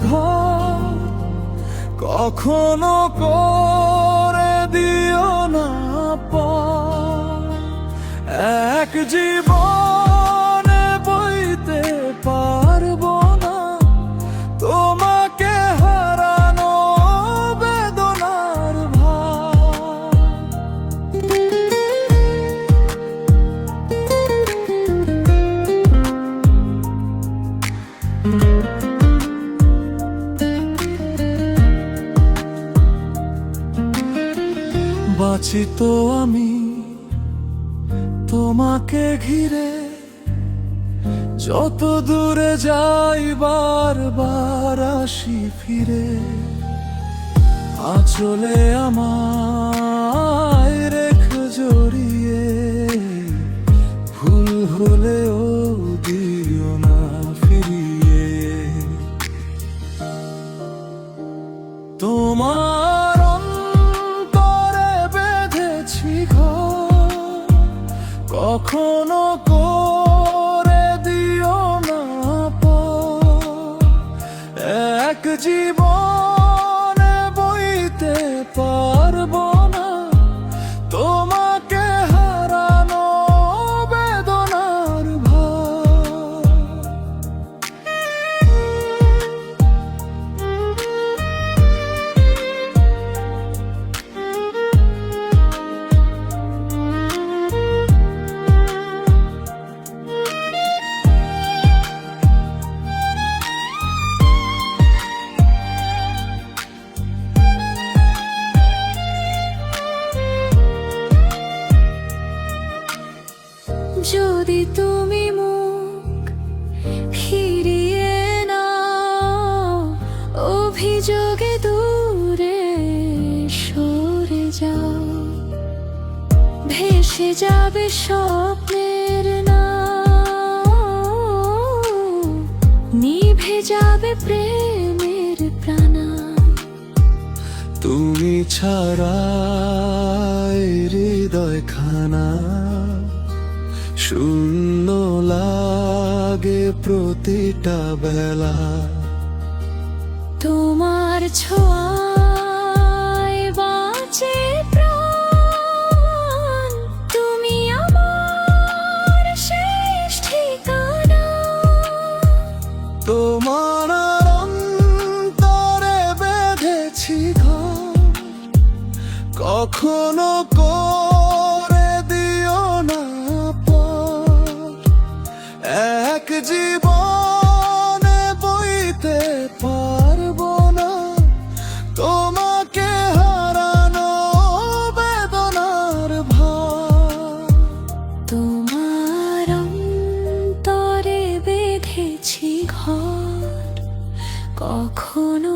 ঘর, কখনো করে দিও না পার। এক জীবনে বইতে পারবো না তোমাকে হারানো বেদনার ভার। বাঁচি তো আমি তোমাকে ঘিরে, যত দূরে যাই বারবার আসি ফিরে। আঁচলে আমায় রেখে জড়িয়ে, ভুল হলেও দিও না ফিরিয়ে। তোমার অন্তরে বেঁধেছি ঘর, কখনো করে দিও না পার। এক জীবনে বইতে পারবো না তোমাকে হারানো বেদনার ভার। যদি তুমি মুখ ফিরিয়ে নাও, অভিযোগে দূরে সরে যাও। ভেসে যাবে স্বপ্নের নাও, নিভে যাবে প্রেমের প্রাণা। তুমি ছাড়া হৃদয় খানা শূন্য লাগে প্রতিটা বেলা। তোমার ছোঁয়ায় বাঁচে প্রাণ, তুমি আমার শেষ ঠিকানা। তোমার অন্তরে বেঁধেছি ঘর, কখনো করে দিও না পার। এক জীবনে বইতে পারবো না তোমাকে হারানো বেদনার ভার। তোমার অন্তরে বেঁধেছি ঘর, কখনো